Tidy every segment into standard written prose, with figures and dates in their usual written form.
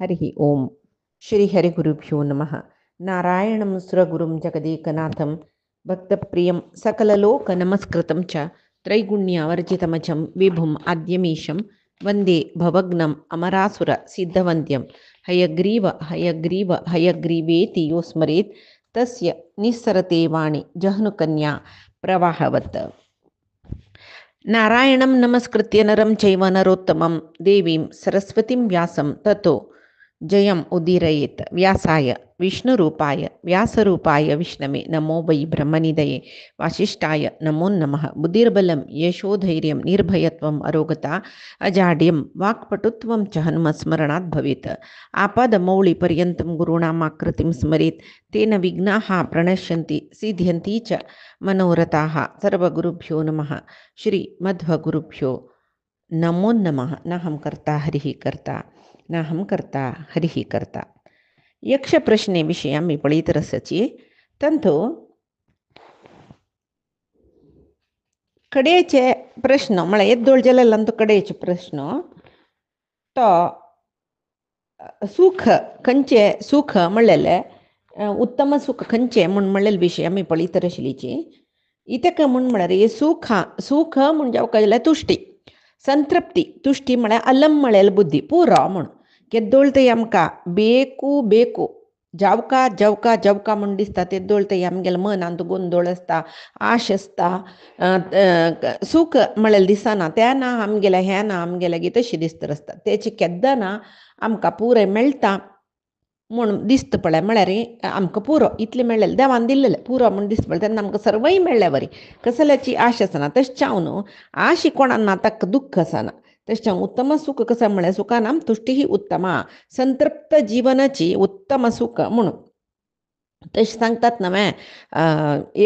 ಹರಿ ಓಂ ಶ್ರೀ ಹರಿಗುರುಭ್ಯೋ ನಮಃ. ನಾರಾಯಣಂ ಸುರಗುರುಂ ಜಗದೇಕನಾಥಂ ಭಕ್ತಪ್ರಿಯಂ ಸಕಲಲೋಕ ನಮಸ್ಕೃತಂ ಚ ತ್ರೈಗುಣ್ಯವರ್ಜಿತಮಜಂ ವಿಭುಂ ಆದ್ಯಮೀಶಂ ವಂದೇ ಭವಗ್ನಂ ಅಮರಾಸುರ ಸಿದ್ಧವಂದ್ಯಂ ಹಯಗ್ರೀವ ಹಯಗ್ರೀವ ಹಯಗ್ರೀವೇತಿ ಯೋ ಸ್ಮರೇತ್ ತಸ್ಯ ನಿಸ್ಸರತೆ ವಾಣಿ ಜಹ್ನುಕನ್ಯಾ ಪ್ರವಾಹವತ್. ನಾರಾಯಣಂ ನಮಸ್ಕೃತ್ಯ ನರಂ ಚೈವ ನರೋತ್ತಮಂ ದೇವೀಂ ಸರಸ್ವತಿಂ ವ್ಯಾಸಂ ತತೋ ಜಯಂ ಉದೀರಯೇತ್. ವ್ಯಾಸಾಯ ವಿಷ್ಣುರೂಪಾಯ ವ್ಯಾಸರೂಪಾಯ ವಿಷ್ಣವೇ ನಮೋ ವೈ ಬ್ರಹ್ಮನಿಧಯೇ ವಾಸಿಷ್ಠಾಯ ನಮೋ ನಮಃ. ಬುದ್ಧಿರ್ಬಲಂ ಯಶೋಧೈರ್ಯಂ ನಿರ್ಭಯತ್ವಂ ಅರೋಗತಾ ಅಜಾಡ್ಯಂ ವಾಕ್ಪಟುತ್ವಂ ಚ ಹನುಮಸ್ಮರಣಾತ್ ಭವೇತ್. ಆಪದಮೌಳಿ ಪರ್ಯಂತಂ ಗುರುಣಾಮಾಕೃತಿಂ ಸ್ಮರೇತ್ ತೇನ ವಿಘ್ನಾಃ ಪ್ರಣಶ್ಯಂತಿ ಸಿದ್ಧ್ಯಂತಿ ಚ ಮನೋರಥಾಃ. ಸರ್ವಗುರುಭ್ಯೋ ನಮಃ. ಶ್ರೀ ಮಧ್ವಗುರುಭ್ಯೋ ನಮೋ ನಮಃ. ನಹಂ ಕರ್ತಾ ಹರಿಃ ಕರ್ತಾ नाहं कर्ता हरिः कर्ता. यक्ष प्रश्ने विषयं मी पळीत रसची तंतु कडेचे प्रश्न मला येद्दोळ जललंतु कडेचे प्रश्न तो सुख खंचे सुख म्हणलेले उत्तम सुख खंचे म्हण म्हणलेले विषय मी पळीत रशिलीची इतक म्हण म्हळ्यार हे सुख म्हणजे अवकाशला तुष्टी संतृप्ती तुष्टी म्हळ्यार अलम म्हळेल बुद्धी पुरो म्हण केद्दोळते आमकां बेकू बेकू जावका जवका जवका म्हण दिसता तेद्दोळते आमगेले मनांत गोंदळ आसता आश आसता सूख म्हळेल दिसना त्या ना आमगेले हें ना आमगेले तशी दिसता आसता तेचे केद्दाना आमकां पुरें मेळटा म्हूण दिसता पळय म्हळ्यार आमकां पुरो इतलें मेळ्ळेलें देवान दिल्लेलें पुरो म्हूण दिसता पळय तेन्ना आमकां सर्वय मेळ्ळें बरें कसल्याची आश आसना. तशें हांव न्हू आश कोणाक ना ताका दुख्ख आसना. तशें उत्तम सुख कसं म्हळ्यार सुखानां तुष्टी ही उत्तमा संतृप्त जीवनाची उत्तम सुख म्हणून तशें सांगतात न्हय.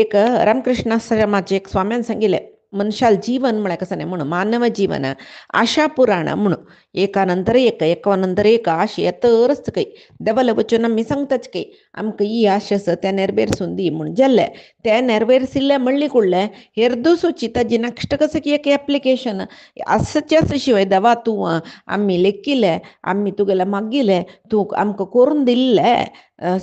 एक रामकृष्णाश्रमाचे एक स्वाम्यान सांगिल्लें मनशाल जीवन म्हळ्यार कसं न्हय म्हणून मानव जीवन आशा पुराण म्हणून एकानंतर एक आश येतरच कई देवाला वचून आमी सांगताच कई आमकां ही आश आसा तें नेरवेरसून दी म्हूण जाल्लें तें नेरवेरसिल्लें म्हणलें कुडलें हेर्दो सुचिताजी नेक्स्ट कसं एक एप्लिकेशन आसचेच शिवाय देवा तूं आमी लेखिल्लें आमी तुगेलें मागिल्लें तूं आमकां करून दिल्लें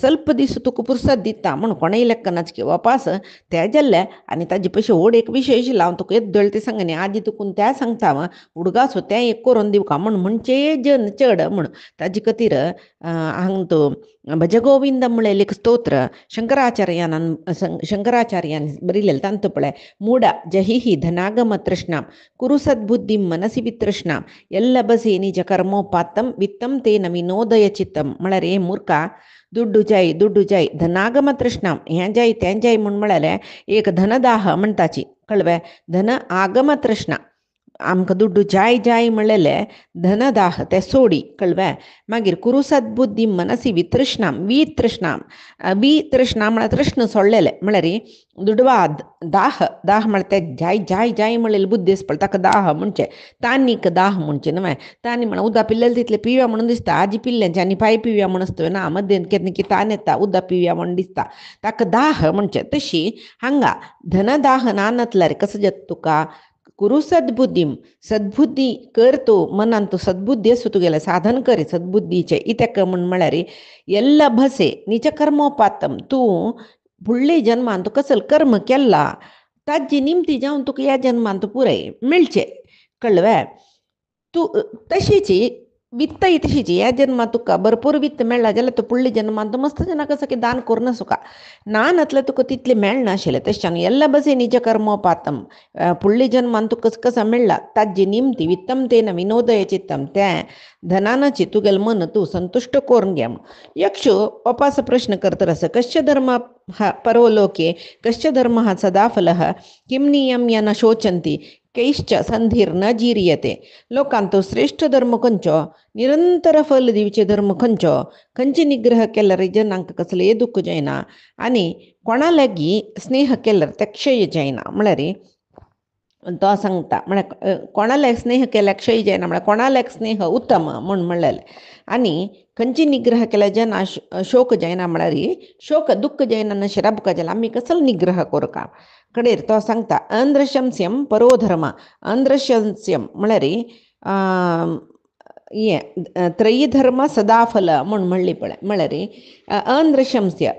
ಸ್ವಲ್ಪ ದಿವಸ तुका पुरसत दिता म्हूण कोणेय लेखनाच की वापास तें जाल्लें आनी ताजे पयशे व्हड एक विशय आशिल्लो हांव तुका येद्दळ तें सांगलें न्ही आजी तुकून तें सांगता उडगासो तें एक करून दिवका म्हूण म्हणचे जन चड म्हूण ताजे खातीर हांगा तो भजगोविंद म्हणलें एक स्तोत्र शंकराचार्यान बरयलेलें तांतो पळय मूढ जहिहि धनागम तृष्णां कुरु सद्बुद्धिं मनसि वितृष्णां एल्लभसे निज कर्मोपात्तं वित्तं तेन विनोदय चित्तं म्हळ्यार हे मूर्खा दुड्डू जाय धनागम तृष्णां हें जाय तें जाय म्हूण म्हळ्यार एक धनदाह म्हणटाची कळ्ळें धन आगम तृष्णा आमकां दुड्डू जाय म्हणलेलें धनदाह तें सोडी कळ्ळें. मागीर कुरु सद्बुद्धी मनसी वितृष्णां वितृष्णा म्हळ्यार तृष्ण सोडलेलें म्हळ्यार दुडवा दाह म्हळ्यार तें जाय म्हणलेली बुद्धी आसा पळय ताका दाह म्हणचें तानीक दाह म्हणचें न्हय. तानी म्हळ्यार उदक पिल्लेलें तितलें पिवया म्हणून दिसता आजी पिल्लें आनी पांय पिवया म्हूण आसता ना मध्येन केन्ना तान येता उदक पिवया म्हूण दिसता ताका दाह म्हणचें. तशी हांगा धनदाह नानतल्यार कसं जाता तुका कुरु सद्बुद्धी कर तूं मनान तूं सद्बुद्धी आसूं तुगेलें साधन कर सद्बुद्धीचें इतेक म्हूण म्हळ्यार एल्ल भसे निज कर्मोपात्तम तूं फुडल्या जन्मान तूं कसलो कर्म केला ताजी निमती जावन तुका ह्या जन्मान तूं पुराय मेळचें कळ्ळें. तूं तशीची वित्तय तशीची ह्या जन्मात तुका भरपूर वित्त मेळ्ळा जाल्यार तूं फुडल्या जन्मान तूं मस्त जनाक असो की दान करून सुका नानतलें तुका तितलें मेळनाशिल्लें. तशें एल्ल बसे निज कर्मोपात्तम फुडल्या जन्मान तुका कसं मेळ्ळा ताजी निमती वित्तम तेन विनोदय चित्तम तें धनानाची तुगेलें मन तूं संतुश्ट करून घे. यक्ष वापस प्रश्न करता आसा कश्च धर्म परोलोके कश्च धर्म सदा फलः किं नियम्य न शोचन्ति कैश्च संधीर न जीर्यते. लोकांतो श्रेष्ठ धर्म खंयचो निरंतर फल दिवचे धर्म खंयचो खंयचे निग्रह केल्यार जनांक कसलें दुख्ख जायना आनी कोणा लागीं स्नेह केल्यार ते क्षय जायना म्हळ्यार तो सांगता म्हळ्यार कोणाला स्नेह केल्यार क्षय जायना म्हळ्यार कोणाला स्नेह उत्तम म्हूण म्हणलेलें आनी खंयची निग्रह केल्यार जना शोक जायना म्हळ्यार शोक दुख्ख जायना न शराबक जाल्यार आमी कसलो निग्रह करता कडेर तो सांगता अंध्रशंस्यम परो धर्म अंध्रशंस्यम म्हळ्यार ये त्रयी धर्म सदाफल म्हण म्हणली पळय म्हळ्यार अंधशंस्य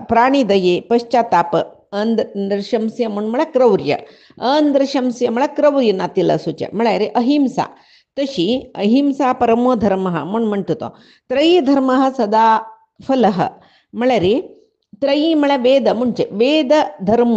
प्राणीदये पश्चाताप अंधशंस्य म्हण म्हळ्यार क्रौर्य अंधशंस्य म्हळ्यार क्रौर्य नातील असूचे म्हळ्यार अहिंसा तशी अहिंसा परमो धर्म म्हण म्हणतो तो त्रयी धर्म सदा फल म्हळ्यार त्रयी म्हळ्यार वेद म्हणजे वेद धर्म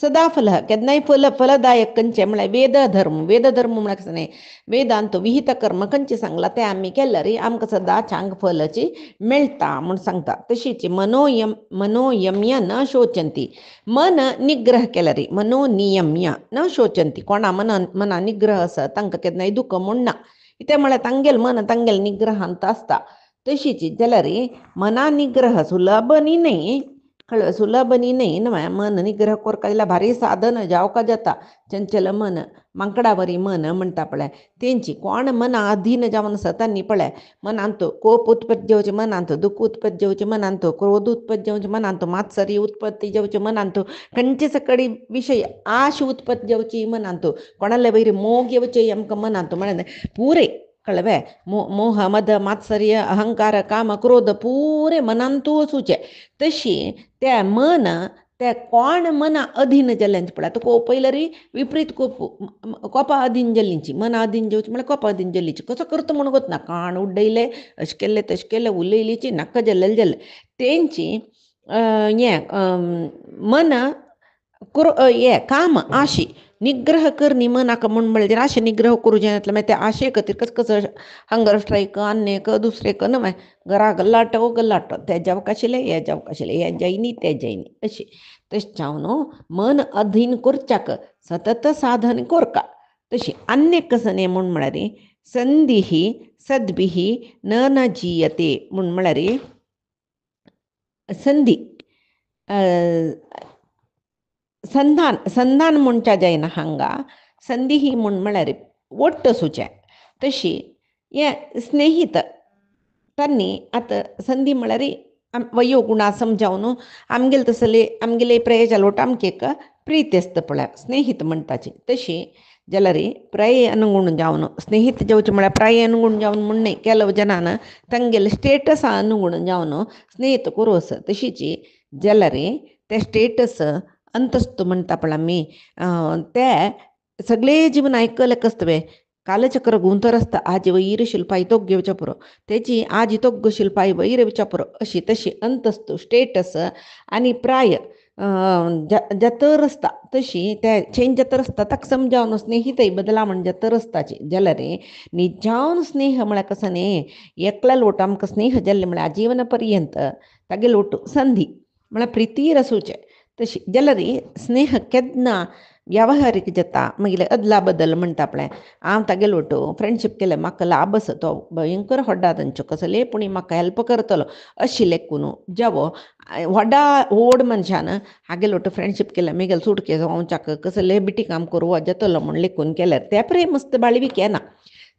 सदा फल केन्नाय फलदायक खंयचे म्हळ्यार वेद धर्म म्हळ्यार कसं न्ही वेदांत विहित कर्म खंयचे सांगला ते आमी केल्यार आमकां सदां चांग फलची मेळटा म्हण सांगता तशीच मनोयम्य न शोचंती मन निग्रह केल्यार मनोनियम्य न शोचंती कोणा मना निग्रह आसा तांकां केन्नाय दुख म्हणना कित्याक म्हळ्यार तांगेल मन तांगेल निग्रहांत आसता तशीच जाल्यार मना निग्रह सुलभ न्ही सुलभ न्ही न्हय मन निग्रह करता जाल्यार भारी साधन जावका जाता चंचल मन मांकडावरी मन म्हणटा पळय तेंची कोण मना अधीन जावन आसा तांणी पळय मनांत कोप उत्पत्ती जावचे मनांत दुःख उत्पत्ती जावचे मनांत क्रोध उत्पत्ती जावचे मनांत मात्सर्य उत्पत्ती जावचे मनांत खंयचे सकडी विशय आश उत्पत्ती जावची मनांत कोणाले वयर मोग येवचे आमकां मनांत म्हळ्यार पुरे कळवे मोह मद मात्सर्य अहंकार काम क्रोध पुरे मनांतू वचूचे तशी त्या मन त्या कोण मना अधीन जाल्यांची पळय आतां कोप पयल्यार विपरीत कोपा अधीन जाल्लींची मना अधीन जेवची म्हळ्यार कोपा अधीन जाल्लीची कसो करता म्हणून वतना कान उड्डयले अशें केल्ले तशें केल्ले उलयलीची नाका जाल्ले तेंची मन काम आशी निग्रह कर न्ही मनाक म्हण म्हणल्यार आशे निग्रह करूचे नातले मागीर त्या आशे खातीर कसो हंगर स्ट्रायक आनेक दुसरेक न्हय घरा गल्लाटो ते जावक आशिल्ले हे जावक आशिल्ले हे जायनी ते जायनी अशी तशें न्हू मन अधीन करच्याक सतत साधन कोरका तशी अन्यक कसं न्ही म्हण म्हळ्यार संधी सद्भिः न जीयते म्हण म्हळ्यार संधी संधान म्हणच्या जायना हांगा संधी ही म्हण म्हळ्यार वट्ट सुचें तशी हे स्नेहीत तांणी आतां संधी म्हळ्यार वयो गुणा समजावन आमगेले तसले आमगेले प्रयेच्या लोट आमकेक प्रीती आसता पळय स्नेहीत म्हणटाची तशी जाल्यार प्राय अनुगुण जावन स्नेहीत जावचें म्हळ्यार प्राय अनुगुण जावन म्हण न्ही केलो जनान तांगेले स्टेटसा अनुगुण जावन स्नेहीत करूं तशीच जाल्यार ते स्टेटस अंतस्तु म्हणटा पळय आमी ते सगळे जीवन आयकले कस्तवे कालचक्र गुंतर आसता आज वैर शिल्पाई तो घेवच्या पुरो तेची आज तो शिल्पाई वैर येवच्या पुरो अशी तशी अंतस्तु स्टेटस आनी प्राय जतर आसता तशी ते चेंज जतर आसता ताका समजावन स्नेहीतय बदला म्हण जतर आसताची जाल्यार निजावन स्नेह म्हळ्यार कसो न्ही एकल्या लोट आमकां स्नेह जाल्ले म्हळ्यार आजीवन पर्यंत तागे लोट संधी म्हळ्यार प्रितीर आसूचे तशी जाल्यार स्नेह केन्ना व्यावहारीक जाता मागीर अदला बदल म्हणटा पळय हांव तागे लोटो फ्रेंडशीप केलें म्हाका लाभ आसा तो भयंकर व्हडा तांच्यो कसले पूण म्हाका हेल्प करतलो अशी लेखून जावो व्हडा व्हड मनशान हागे लोटो फ्रेंडशीप केलें मागीर सूट केस वोंवच्याक कसले बिटी काम करूं जातलो म्हण लेखून केल्यार ते प्रेम मस्त बाळवीक येना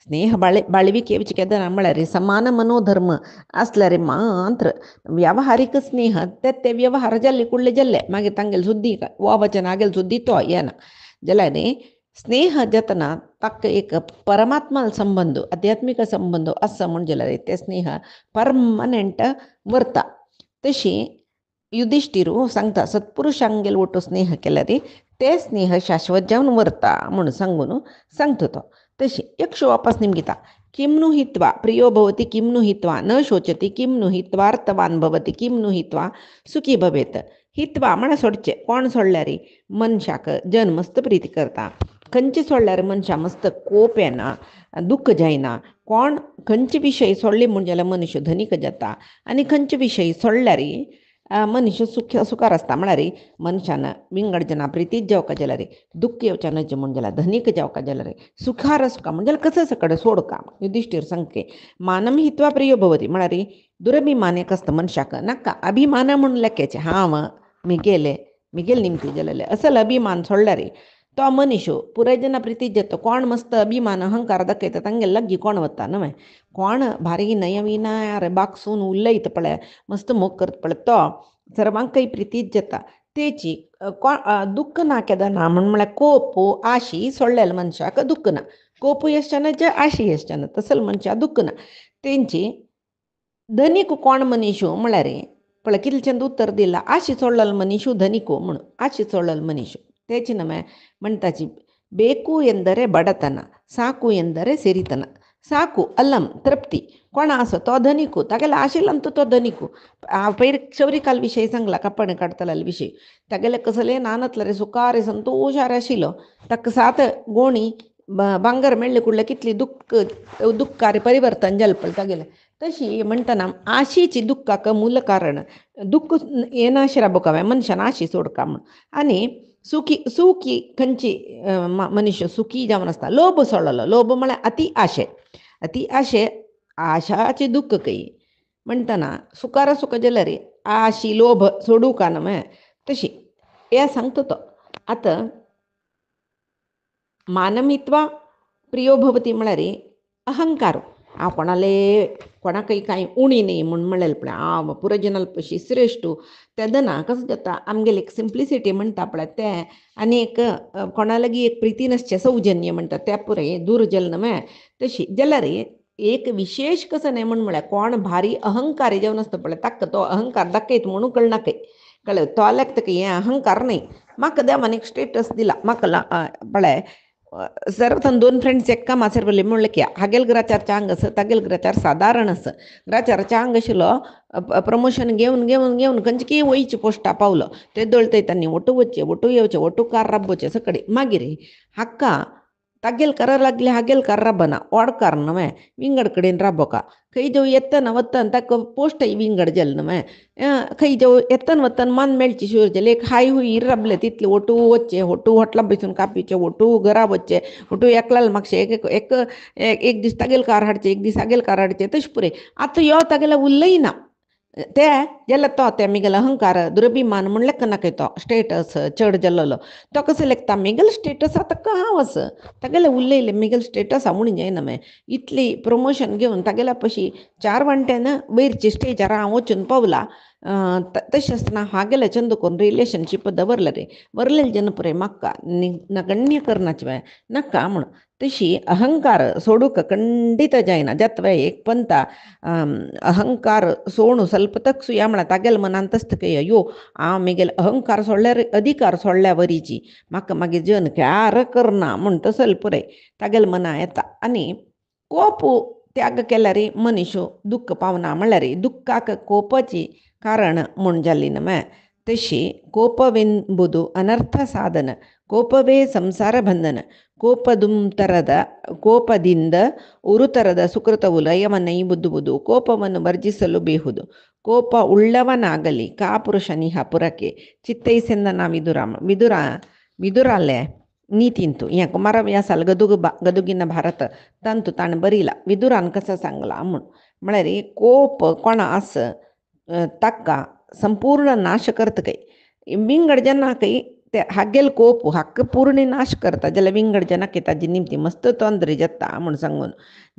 स्नेह बाळवीक येवचे केन्ना म्हळ्यार समान मनोधर्म आसल्यार मात्र व्यावहारीक स्नेह ते व्यवहार जाल्ले कुडले जाल्ले मागीर तांगेले सुद्दी वचन आगेले सुद्दी तो येना जाल्यार स्नेह जतना ताका एक परमात्मा संबंद आध्यात्मिक संबंद आसा म्हण जाल्यार ते स्नेह परमनेंट व्हरता तशी युधिष्ठिरू सांगता सत्पुरुषांगेल वटो स्नेह केल्यार ते स्नेह शाश्वत जावन व्हरता म्हण सांगून सांगता तो तशी यक्षो वापस निमगिता किं नु हित्वा प्रियो भवति किं नु हित्वा न शोचति किं नु हित्वा अर्थवान भवति किं नु हित्वा सुखी भवेत हित्वा म्हळ्यार सोडचे कोण सोडल्यार मनशाक जन मस्त प्रीती करता खंयचे सोडल्यार मनशा मस्त कोप येना दुःख जायना कोण खंयचे विशय सोडले म्हण जाल्यार मनुष्य धनीक जाता आनी खंयचे विशय सोडल्यार मनुष्य सुखार आसता म्हळ्यार मनशान विंगड जना प्रितीत जावका जाल्यार दुःख येवचें न्हय म्हण जाल्यार धनीक जावका जाल्यार सुखार आसका म्हणजे कसं सकड सोडका युधिष्ठीर सांगके मानम हित्वा प्रियो भवती म्हळ्यार दुरभिमान एक आसता मनशाक नाका अभिमान म्हण लेखेचे हांव मिगेले निमती जाल्यार असल अभिमान सोडल्यार तो मनुष्य पुराय जना प्रितीत जाता कोण मस्त अभिमान अहंकार दाखयता तांगे लग्गी कोण वता न्हय कोण भारी नय विनार बागसून उलयता पळय मस्त मोग करता पळय तो सर्वांकय प्रितीत जाता तेची दुःख ना केदना म्हण म्हळ्यार कोप आशी सोडलेले मनशाक दुःख ना कोप यश्चन ज आशी यश्चन तसल मनशा दुःख ना तेंची धनिक कोण मनीशू म्हळ्यार पळय कितले चंद उत्तर दिला आशी सोडल मनीशू धनिको म्हणून आशी सोडल मनीशू तेची ನಮೆ म्हणताची ಬೇಕು ಎಂದರೆ ಬಡತನ ಸಾಕು ಎಂದರೆ ಸಿರಿತನ ಸಾಕು ಅಲ್ಲಂ तृप्ती कोण असो तो धनिकू तागेले आशिल्लो तो धनिकू पयर शबरी काल विषय सांगला कपणे काडतला विषय तागेले कसले नानतले रे सुकार संतोषार आशिल्लो ताका सात गोणी भांगर मेळ्ळे कुडले कितली दुःखारी परिवर्तन जालें पळय तागेलें तशी म्हणटना आशीची दुःखाक मूल कारण दुःख येनाशिरा बोकावे मनशान आशी सोडका म्हण आनी सुखी खंयची मनुष्य सुखी जावन आसता लोभ सोडलो लोभ म्हळ्यार अति आशे आशाचे दुःख कई म्हणटना सुखार सुख जाल्यार आशी लोभ सोडू का न्हय तशी हे सांगता तो आतां मानमित्वा प्रियो भवती म्हळ्यार अहंकार हांव कोणाकय कांय उणी न्ही म्हूण म्हणलें पळय हांव पुरजनल पशी श्रेश्ठ तेदना कसं जाता आमगेले एक सिंप्लिसिटी म्हणटा पळय तें आनी एक कोणा लागीं एक प्रिती नासचें सौजन्य म्हणटा तें पुरय दुर्जल न्हय तशी जाल्यार एक विशेष कसं न्ही म्हळ्यार कोण भारी अहंकारी जावन आसता पळय ताका तो अहंकार दाखयत म्हणून कळनाकय कळ्ळें तो आल्याक ताका हें अहंकार न्ही म्हाका देवान एक स्टेटस दिला म्हाका पळय सर्वतन दोन फ्रेंड्स एका मासेर बरले म्हणलें की हागेल ग्राचारचें आंग आसा तागेल ग्राचार सादारण आसा ग्राचाराचें आंग आशिल्लो प्रमोशन घेवन खंयचे की वयचे पोस्टा पावलो ते दळतय तांणी ओटू वचचें ओटू येवचें ओटू कार राबोवचें सकडी मागीर हाका तागेल कार लागले हागेल कार राबना ओडकार न्हय विंगड कडेन राबोका खंय जेव येतन वतन ताका पोस्टय विंगड जालें न्हय खंय जेव येतन वतन मन मेळची शिवर जालें एक हाय हुई राबले तितले ओटू वचचें ओटू हॉटला बसून कापिचें ओटू घरा वचचें ओटू एकल्याल म्हाका एक दीस तागेल कार हाडचें एक दीस हागेल कार हाडचें तशें पुरे आतां यो तागेले उरलंय ना ते जाल्यार तो तेमिगेल अहंकार दुरभिमान म्हण लेखना खंय तो स्टेटस चड जाल्लो तो कसो लेखता मिगेल स्टेटस ताका हांव आसा तागेले उरलेले मिगेल स्टेटस म्हूण जायना मागीर इतली प्रमोशन घेवन तागेल्या पशी 4 वंट्यान वयरची स्टेजार हांव वचून पावला तशें आसतना हागेले चंद करून रिलेशनशीप दवरले रे वरलेले जन पुरे म्हाका नगण्य करनाचे बाय नाका म्हूण तशी अहंकार सोडूक खंडीत जायना जातवे एक पंता अहंकार सोडून ಸ್ವಲ್ಪ तक सुया म्हळ्यार तागेले मनांत आसता की अयो हांव मिगेल अहंकार सोडल्यार अधिकार सोडल्या वरीची म्हाका मागीर जन क्यार करना म्हूण तसल पुरे तागेले मना येता आनी कोप त्याग केल्यार मनीस दुःख पावना म्हळ्यार दुःखाक कोपाची कारण म्हूण जाली न्हय तशी ಕೋಪವೆಂಬುದು ಅನರ್ಥ ಸಾಧನ ಕೋಪವೇ ಸಂಸಾರ ಬಂಧನ ಕೋಪದಿಂದ ಉರುತರದ ಸುಕೃತವು ಲಯವನ್ನ ಬುದ್ಧುವುದು ಕೋಪವನ್ನು ವರ್ಜಿಸಲು ಬೇಹುದು ಕೋಪ ಉಳ್ಳವನಾಗಲಿ ಕಾಪುರುಷನಿಹ ಪುರಕ್ಕೆ ಚಿತ್ತೈಸೆಂದನ ವಿದುರಾಲೆ ನೀತಿಂತು या कुमारव्यासाल गदुगिन भारत तंतु ताण बरिला विदुरान कसं सांगला म्हळ्यार कोप कोणास ताका संपूर्ण नाश करता काही विंगड जेन्ना काही ते हागेल कोप हक्क पूर्ण नाश करता जाल्यार विंगड जेन्ना ताजी निमती मस्त ತೊಂದರೆ जाता म्हूण सांगून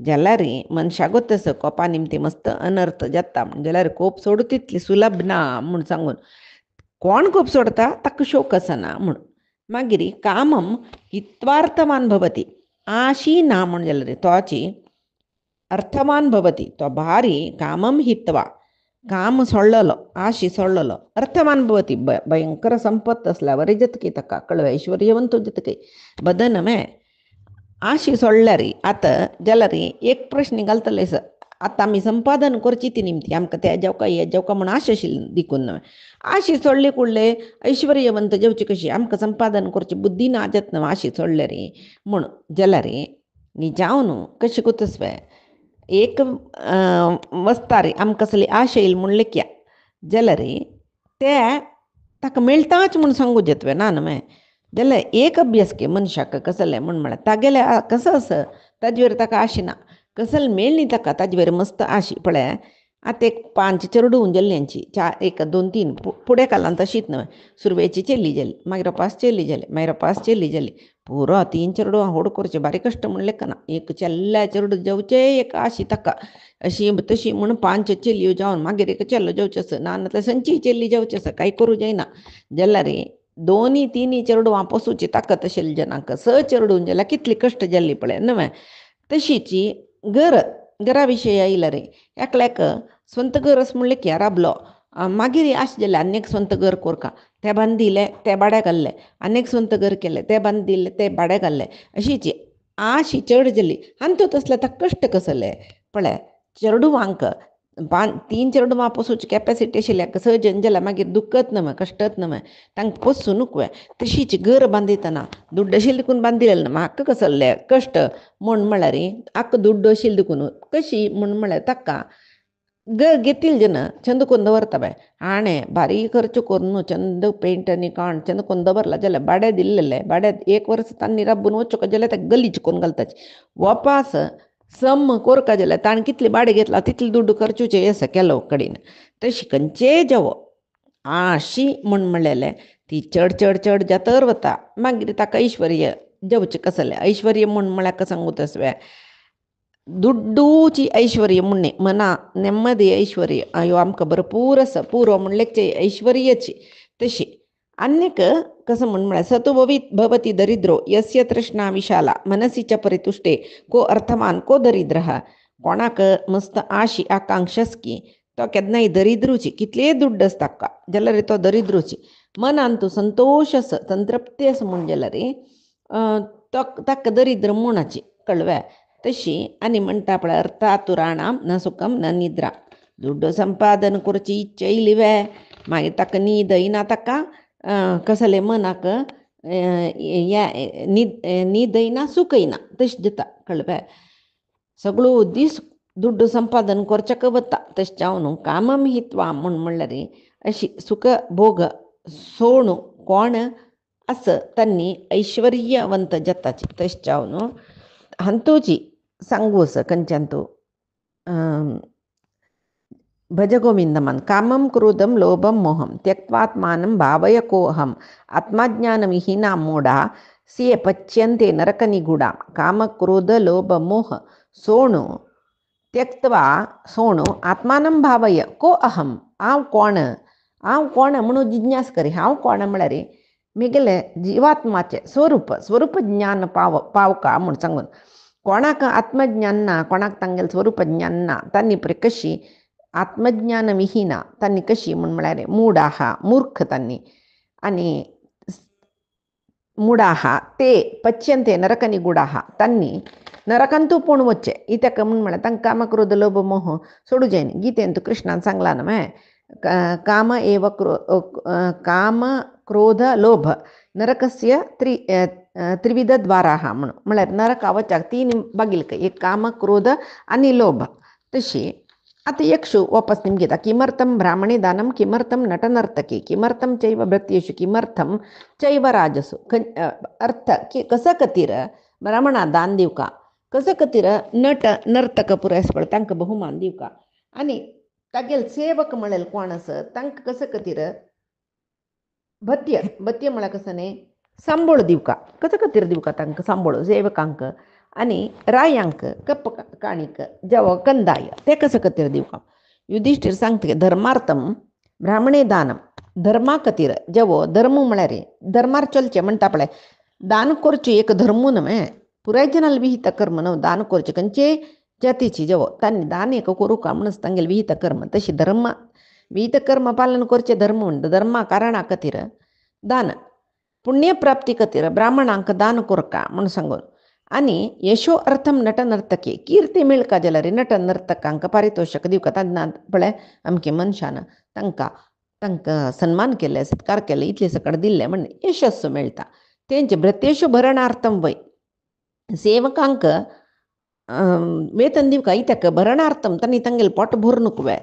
जाल्यार मनशाक तसो कोपा निमती मस्त अनर्थ जाता जाल्यार कोप सोडू तितली सुलभ ना म्हूण सांगून कोण कोप सोडता ताका शोक आसना म्हूण मागीर कामम हित्वार्थवान भवती आशी ना म्हूण जाल्यार तोची अर्थवान भवती तो भारी कामम हित्वा काम सोडलेलो आशी सोडलेलो अर्थवान भवती भयंकर संपत्त असल्यावर जतकी ताका कळव ऐश्वर्यवंत जतकी बदन मे आशी सोडल्यार आतां जाल्यार एक प्रश्न घालतले आतां आमी संपादन करची ती निमती आमकां ते जेवका म्हूण आश आशिल्ली देखून न्हय आशी सोडले कुडले ऐश्वर्यवंत जेवची कशी आमकां संपादन करची बुद्धी ना जात न्हय आशी सोडल्यार म्हूण जाल्यार न्ही जावन कशें कोतस एक वस्तार आमकां कसली आश येयली म्हूण लेख्या जाल्यार ते ताका मेळटाच म्हूण सांगू जेतवे ना न्हय जाल्यार एक अभ्यास के मनशाक कसले म्हूण म्हळ्यार तागेले कसो आसा ताजे वर ताका आश ना कसले मेळ्ळी ताका ताजे वर मस्त आशी पळय आतां एक 5 चेडूं जाल्ल्यांची 1 2 3 फुडें कालांत तशीच न्हय सुरवेची चेल्ली जाली मागीर रोपास चेल्ली जाली मागीर रोपास चेल्ली जाली पुरो 3 चेडूं होड करचे बारी कश्ट म्हूण लेखना एक चेल्ल्या चेडूं जेवचे एक आशी ताका अशी तशी म्हूण 5 चेल्यो जावन मागीर एक चेल्लो जेवचे आसा ना नातले संची चेल्ली जेवचे आसा कांय करूं जायना जाल्यार दोन्ही तिन्ही चेरडूवा पोसूची ताकद असेल जनाक स चेरडून ज्याला कितली कष्ट जाल्ली पळय नव्हे तशीची घराविशयी येयला रे एकल्याक स्ವಂತ घरच म्हणले की राबलो मागीर आश जाले अनेक स्ವಂತ घर कोरका ते बांदिले ते भाड्याक घाल्ले अनेक स्ವಂತ घर केले ते बांदिले ते भाड्याक घाल्ले अशीची आशी चड जाली आनी तो तसले आतां कश्ट कसले पळय चेरडूवांक तीन चेरडूवां पोसूची कॅपॅसिटी आशिल्ल्याक सहजन जाल्यार मागीर दुखत न्हय कष्टत न्हय तांकां पोसूनूच वय तशीच घर बांदितना दुड्ड आशिल्ले देखून बांदिलें न्हय म्हाका कसले कश्ट म्हूण म्हळ्यार आख्ख दुड्ड आशिल्ले देखून कशी म्हूण म्हळ्यार ताका ಗೆತ್ತಿಲ್ ಜನ ಚಂದಕ್ಕೊಂದು ಬರ್ತವೆ ಆಣೆ ಭಾರಿ ಖರ್ಚು ಕೊರ್ನು ಚಂದ ಪೇಂಟನಿ ಕಾಣ್ ಚಂದಕ್ಕೊಂದು ಬರಲ್ಲ ಜಲ ಬಾಡ್याद ಇಲ್ಲಲ್ಲೇ ಬಾಡ್याद एक वर्स तांणी रब्बून वचो जाल्यार ते गलीच करून घालताचे वापास सम कोरका जाल्यार ताणें कितले भाडें घेतला तितले दुड्ड खर्चूचे आसा केलो कडेन तशी खंयचे जावो आशी म्हूण म्हणलेलें ती चड चड चड जातर वता मागीर ताका ऐश्वर्य जेवचें कसलें ऐश्वर्य म्हूण म्हळ्यार कशें सांगू तसवें ದುಡ್ಡೂಚಿ ಐಶ್ವರ್ಯ ಮುನ್ನೆ ಮನ ನೆಮ್ಮದಿ ಐಶ್ವರ್ಯ ಅಯ್ಯೋ आमकां भरपूर आसा पुरो म्हणलें ऐश्वर्याची तशी अन्यक कसं म्हळ्यार सतो भवती दरिद्रो यस्य तृष्णा विशाला मनसी च परितुष्टे को अर्थमान को दरिद्रः कोणाक मस्त आशी आकांक्षासकी तो केन्नाय दरिद्रूची कितलेय दुड्ड आसा ताका जाल्यार तो दरिद्रूची मनान तूं संतोष आसा संतृप्ती आसा म्हूण जाल्यार तो ताका दरिद्र म्हूणाची कळ्ळें तशी आनी म्हणटा पळय अर्थातुराणां न सुखम न निद्रा दुड्ड संपादन करची इच्छा येयली वे मागीर ताका न्हीद येना ताका कसले मनाक न्हीद येना सूख येना तशें जाता कळ्ळें सगळो दीस दुड्ड संपादन करचें वता तशें जावन कामम हित्वा म्हूण म्हणल्यार अशी सुख भोग सोण कोण आस तांणी ऐश्वर्यवंत जाताची तशें जावन हंतोची सांगू आसा खंयच्यान तूं भज गोविंदमन कामं क्रोधं लोभं मोहं त्यक्त्वात्मानं भावय कोऽहम् आत्मज्ञानविहीना मूढा सिये पच्यन्ते नरकनिगूढा काम क्रोध लोभ मोह सोणू त्यक्त्वा सोणू आत्मानं भावय को अहम हांव कोण म्हणून जिज्ञास करी हांव कोण म्हळ्यार म्हगेले जिवात्माचे स्वरूप ज्ञान पावका म्हूण सांगून कोणाक आत्मज्ञान ना कोणाक तांगेलें स्वरूप ज्ञान ना तांणी पळय कशी आत्मज्ञान विहीना तांणी कशी म्हूण म्हळ्यार मूढाहा मूर्ख तांणी आनी मूढाहा ते पच्यन्ते नरकनिगूढाहा तांणी नरकांतू पूण वच्चे इत्याक म्हूण म्हळ्यार तांकां काम क्रोध लोभ मोह सोडू जायना गीतेंत कृष्णान सांगला न्हय काम एव काम क्रोध लोभ नरकस्य त्रिविध द्वाराः म्हणून म्हळ्यार नरका वचाक तीन बागिलक एक काम क्रोध आनी लोभ तशी आतां एकशू वापस निमगे येता किमर्थम ब्राह्मणे दानं किमर्थम नटनर्तके किमर्थम चैव भृत्येषु किमर्थम चैव राजसु अर्थ कसं खातीर ब्राह्मणा दान दिवका कसं खातीर नट नर्तक पुरायसपळ तांकां बहुमान दिवका आनी तागेल सेवक म्हळेल कोण आसा तांकां कसं खातीर भत्य म्हळ्यार कसं न्ही सांबळ दिवका कसं खातीर दिवका तांकां सांबळ सेवकांक आनी रायांक कप्प काणीक जावं कंदाय ते कसं खातीर दिवका युधिष्ठीर सांगता धर्मार्थम ब्राह्मणे दानम धर्मा खातीर जेवो धर्म म्हळ्यार धर्मार चलचें म्हणटा पळय दान करचें एक धर्म न्हय पुराय जनाल विहित कर्म न्हय दान करचें खंयचे जातीची जेवो तांणी दान एक करूं म्हणून तांगेलें विहित कर्म तशी धर्म विहित कर्म पालन करचें धर्म म्हणटा धर्मा कारणा खातीर दान पुण्य प्राप्ती खातीर ब्राह्मणांक दान करका म्हूण सांगून आनी यशो अर्थम नट नर्तकी कीर्ती मेळका जाल्यार नट नर्तकांक पारितोषक दिवका तांकां पळय अमके मनशान तांकां सन्मान केले सत्कार केले इतले सकट दिल्ले म्हण यशस्व मेळटा तेंचे भृत्येषु भरणार्थम वय सेवकांक वेतन दिवका इत्याक भरणार्थम तांणी तांगेलें पोट भरूंक वय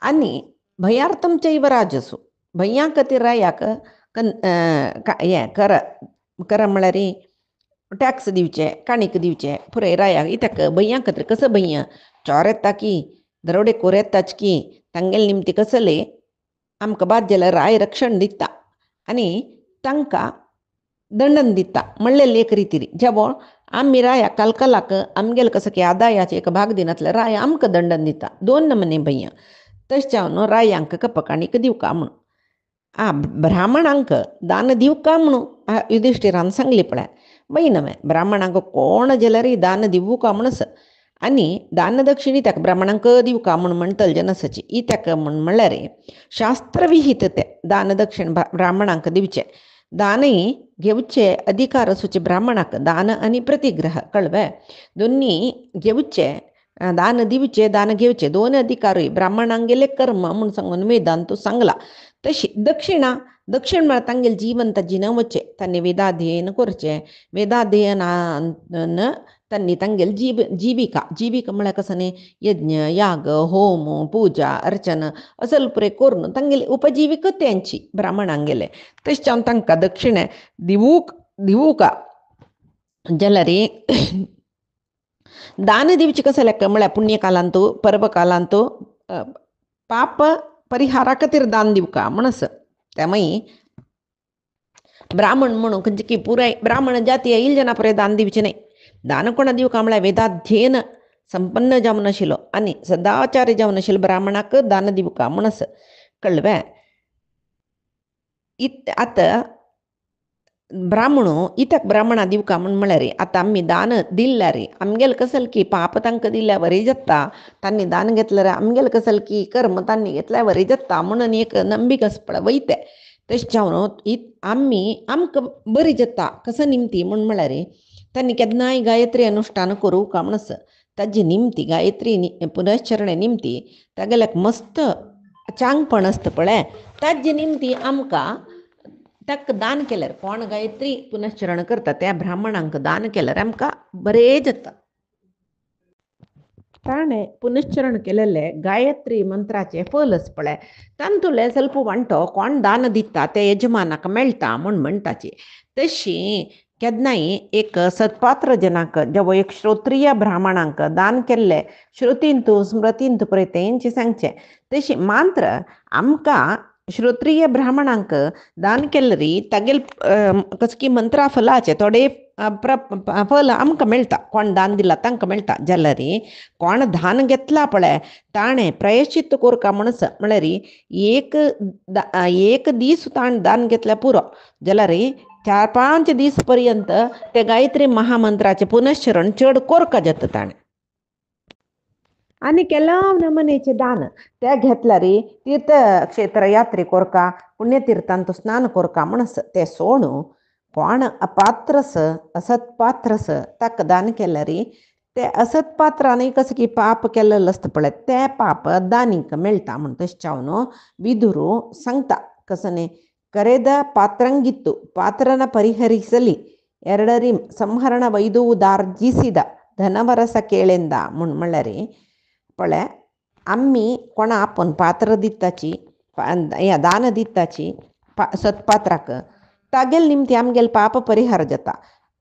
आनी भयार्थम चैव राजसु भैयां खातीर रायाक हें कर म्हळ्यार टॅक्स दिवचे काणीक दिवचे पुराय रायाक इत्याक भैयां खातीर कसं भैया चोर येता की दरोडेखोर येताच की तांगेले निमती कसले आमकां बाद जाल्यार राय रक्षण दिता आनी तांकां दंडन दिता म्हणलें एक रितीर जेवो आमी रायाक कलकलाक आमगेले कसं की आदायाचे एक भाग दिनातले राय आमकां दंडन दिता दोन नमने भैया तशें जावन रायांक कपकाणीक दिवका म्हणून ब्राह्मणांक दान दिव का म्हणून युधिष्ठिरान सांगली पळय बाई नव्हे ब्राह्मणांक कोण जलरी दान दिवू का म्हणस आणि दान दक्षिणी त्याक ब्राह्मणांक दिव का म्हणून म्हणतल जनसची ई त्याक म्हण म्हणल्यार शास्त्रविहित ते दान दक्षिण ब्राह्मणांक दिवचे दानही घेवचे अधिकार असुचे ब्राह्मणाक दान आणि प्रतिग्रह कळवे दोन्ही घेवचे दान दिवचे दान घेवचे दोन अधिकार ब्राह्मणांगेले कर्म म्हणून सांगून वेदान तो सांगला तशी दक्षिणा दक्षिण म्हळ्यार तांगेले जीवन ताजी नवचे तांणी वेदाध्ययन करचे वेदाध्ययनान तांणी तांगेली जीविका जीविका म्हळ्यार कसं न्ही यज्ञ याग होम पूजा अर्चन असल पुरे करून तांगेली उपजीविका त्यांची ब्राह्मणांगेले तशें जावन तांकां दक्षिणे दिवूक जाल्यार दान दिवचे कसं ಲೆಕ್ಕ म्हळ्यार पुण्यकालांतू पर्वकालांतू पाप परिहारा खातीर दान दिवका म्हणस त्यामुळे ब्राह्मण म्हणून खंयचे की पुराय ब्राह्मण जाती येईल जना पुरे दान दिवचे नाही दान कोणा दिवका म्हळ्यार वेदाध्ययन संपन्न जावन आशिल्लो आनी सदाचार्य जावन आशिल्लो ब्राह्मणाक दान दिवका म्हणस कळ्ळें आतां ब्राह्मणू इतक ब्राह्मणा दिवका म्हण म्हळ्यार आतां आमी दान दिल्यार आमगेले कसल की पाप तांकां दिल्या वरी जाता तांणी दान घेतल्यार आमगेले कसल की कर्म तांणी घेतल्या वरी जाता म्हणून एक नंबीक आसपळ वयते तशें जावन आमी आमकां बरी जाता कसं निमती म्हण म्हळ्यार तांणी केन्नाय गायत्री अनुश्ठान करूं का म्हणस ताजी निमती गायत्री पुनश्चरणे निमती तागेल्याक मस्त चांगपण आसता पळय ताजी निमती आमकां ताक दान केल्यार कोण गायत्री पुनश्चरण करता त्या ब्राह्मणांक दान केल्यार आमकां बरें जाता ताणें पुनश्चरण केलेले गायत्री मंत्राचे फल आसा पळय तांतुले ಸ್ವಲ್ಪ वांटो कोण दान दिता ते यजमानाक मेळटा म्हूण म्हणटाची तशी केन्नाय एक सत्पात्र जनाक जेवो एक श्रोत्रीय ब्राह्मणांक दान केल्ले श्रुतींतू स्मृतींतू पळय तेंचे सांगचे तशी मात्र आमकां श्रोत्रीय ब्राह्मणांक दान केल्ली तागेल कस की मंत्रा फलाचे थोडे फल आमकां मेळटा कोण दान दिला तांकां मेळटा जाल्यार कोण दान घेतला पळय ताणें प्रायश्चित्त कोरका म्हणस म्हळ्यार एक दीस ताणें दान घेतल्यार पुरो जाल्यार 4-5 दीस पर्यंत ते गायत्री महामंत्राचे पुनश्चरण चड कोरका जाता ताणें आनी केलाव नमनेचे दान ते घेतल्यार तीर्थक्षेत्र यात्रे कोरका पुण्यतीर्थांत स्नान कोरका म्हणस ते सोडून कोण अपात्रस असत्पात्रस ताका दान केल्यार ते असत्पात्रांनी कसं की पाप केल्लें आसता पळय ते पाप दानीक मेळटा म्हण तशें जावन बिदुरू सांगता कसं न्ही ಕರೆದ ಪಾತ್ರಂಗಿತ್ತು ಪಾತ್ರನ ಪರಿಹರಿಸಲಿ ಎರಡರಿ ಸಂಹರಣ ವೈದುವುದಾರ್ಜಿಸಿದ धनवरस केळेंदा म्हूण म्हळ्यार पळय आमी कोणा आपूण पात्र दिताची दान दिताची सत्पात्राक तागेल निमती आमगेले पाप परिहार जाता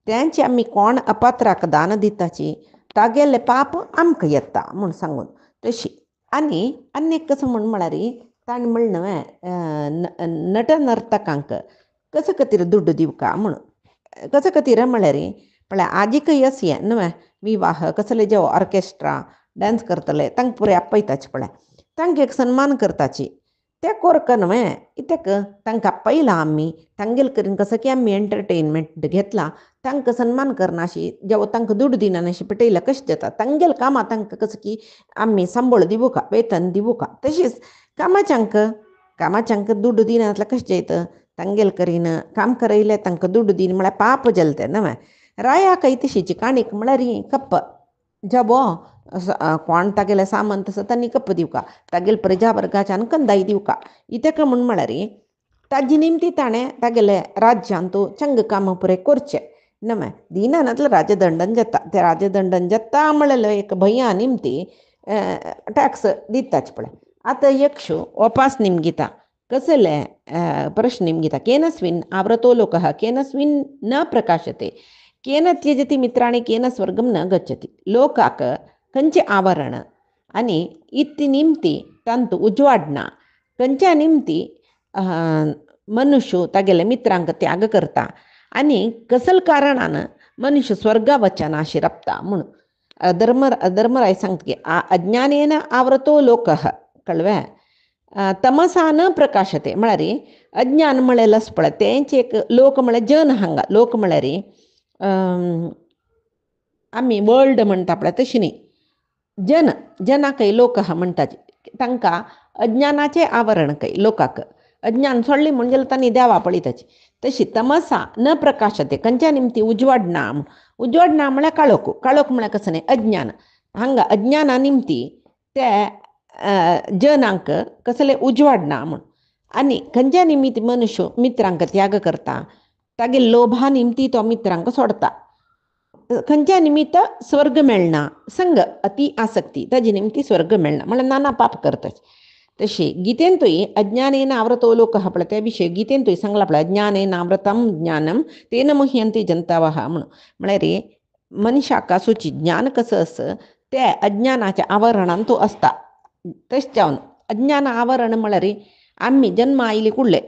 तेंचे आमी कोण अपात्राक दान दिताची तागेले पाप आमकां येता म्हूण सांगून तशी आनी एक कसं म्हूण म्हळ्यार ताणें म्हणलें न्हय नट नर्तकांक कशे खातीर दुड्ड दिवका म्हूण कशे खातीर म्हळ्यार पळय आजीक यस हें न्हय विवाह कसले जे ऑर्केस्ट्रा डान्स करतले तांकां पुरे आपयताचे पळय तांकां एक सन्मान करताची ते कोरक न्हय कित्याक तांकां आपयला आमी तांगेल करीन कसं की आमी एंटरटेनमेंट घेतला तांकां सन्मान करनाशी जेवो तांकां दुड्ड दिनाशी पटयल्या कशें जाता तांगेल कामां तांकां कसं की आमी सांबळ दिवूका वेतन दिवूका तशीच कामाच्यांक दुड्ड दिना जाल्यार कशें जायत तांगेल करीन काम करयलें तांकां दुड्ड दिन म्हळ्यार पाप जल्ले न्हय राया कैतशीची काणीक म्हळ्यार कप्प जबो कोण तागेले सामंत आसा तांणी कप्प दिवका तागेले प्रजा वर्गाच्यान कंदाय दिवका इतक म्हूण म्हळ्यार ताजी निमती ताणें तागेले राज्यांतू चंग काम पुरे करचे न्हय दिना नाजाल्यार राजदंडन जाता ते राजदंडन जाता म्हळ्यार एक भया निमती टॅक्स दिताच पळय आतां यक्षू ओपास निमगिता कसले प्रश्न निमगिता केनस्विन् आवृतो लोकः केनस्विन् न प्रकाशते केन त्यजति मित्राणि केन स्वर्गं न गच्छति लोकाक खंयचे आवरण आनी इत्ती निमती तांतू उजवाडना खंयच्या निमती मनुष्य तागेले मित्रांक त्याग करता आनी कसल कारणान मनुष्य स्वर्गा वचनाशी रपता म्हूण धर्मराय सांगता की अज्ञानेन आवृतो लोकः कळ्ळें तमसा न प्रकाशते म्हळ्यार अज्ञान म्हळें लसपळ तेंचे एक लोक म्हळ्यार जन हांगा लोक म्हळ्यार आमी वर्ल्ड म्हणटा पळय तशी न्ही जनाकय लोक म्हणटात तांकां अज्ञानाचें आवरण कय लोकाक अज्ञान सोडली म्हणजे जाल्यार तांणी देवा पळयताची तशी तमसा न प्रकाशते खंयच्या निमती उजवाड ना म्हळ्यार काळोख म्हळ्यार कसं न्ही अज्ञान हांगा अज्ञाना निमती ते जनांक कसले उजवाड ना म्हूण आनी खंयच्या निमित्त मनुष्य मित्रांक त्याग करता तागे लोभा निमती तो मित्रांक सोडता खंयच्या निमित्त स्वर्ग मेळना संग अति आसक्ती ताजे निमती स्वर्ग मेळना म्हळ्यार नाना पाप करतात तशी गितेंतूय अज्ञानेन आवृतो लोकः पळय त्या विशयी गितेंतूय सांगला पळय अज्ञानेन आवृतं ज्ञानम तेन मुह्यन्ते जंतवः म्हणून म्हळ्यार मनशाक सुची ज्ञान कसं असं ते अज्ञानाच्या आवरणान तो असता तशें जावन अज्ञान आवरण म्हळ्यार आमी जन्म आयले कुडले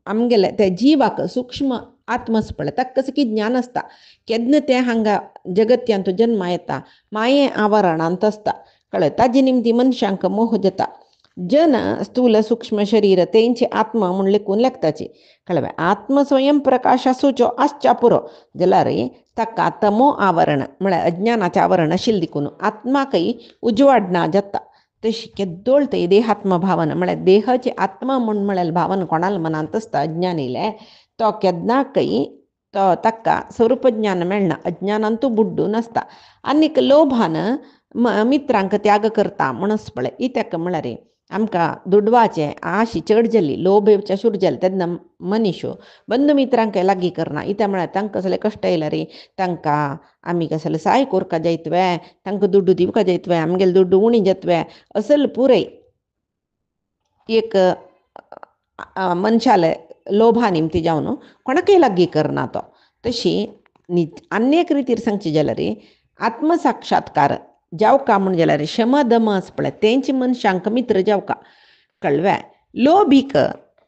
आमगेले ते जिवाक सूक्ष्म आत्मस पळय ताका कसं की ज्ञान आसता केन्ना ते हांगा जगत्यांत जन्मा येता माये आवरणांत आसता कळ्ळें ताजे निमती मनशांक मोह जाता जन स्थूल सूक्ष्म शरीर तेंची आत्मा म्हूण लेखून लेखताची कळ्ळें आत्म स्वयं प्रकाश आसूचो आसच्या पुरो जाल्यार ताका तमो आवरण म्हळ्यार अज्ञानाचें आवरण आशिल्लें देखून आत्माकय उजवाड ना जाता तशी केद्दोळ ते देहात्म भावना म्हळ्यार देहाची आत्मा म्हूण म्हळ्यार भावना कोणाल मनांत आसता अज्ञान येयले तो केन्नाकय तो ताका स्वरूप ज्ञान मेळना अज्ञानांतू बुड्डून आसता आनीक लोभान मित्रांक त्याग करता म्हणून पळय इत्याक म्हळ्यार आमकां दुडवाचे आशी चड जाली लोभ येवचे सुरू जाले तेन्ना मनीस बंधू मित्रांक लागीं करना इत्या म्हळ्यार तांकां कसले कश्ट येयल्यार तांकां आमी कसले सहाय कोरपा जाय तुवें तांकां दुड्डू दिवपा जाय तुवें आमगेले दुड्डू उणी जातवे असल पुरय एक मनशाले लोभा निमती जावन कोणाकय लागीं करना तो तशी आनीक रितीर सांगचे जाल्यार आत्मसाक्षात्कार जावका म्हण जाल्यार शम दम आस पळय तेंचे मनशांक मित्र जावका कळ्ळें लोभीक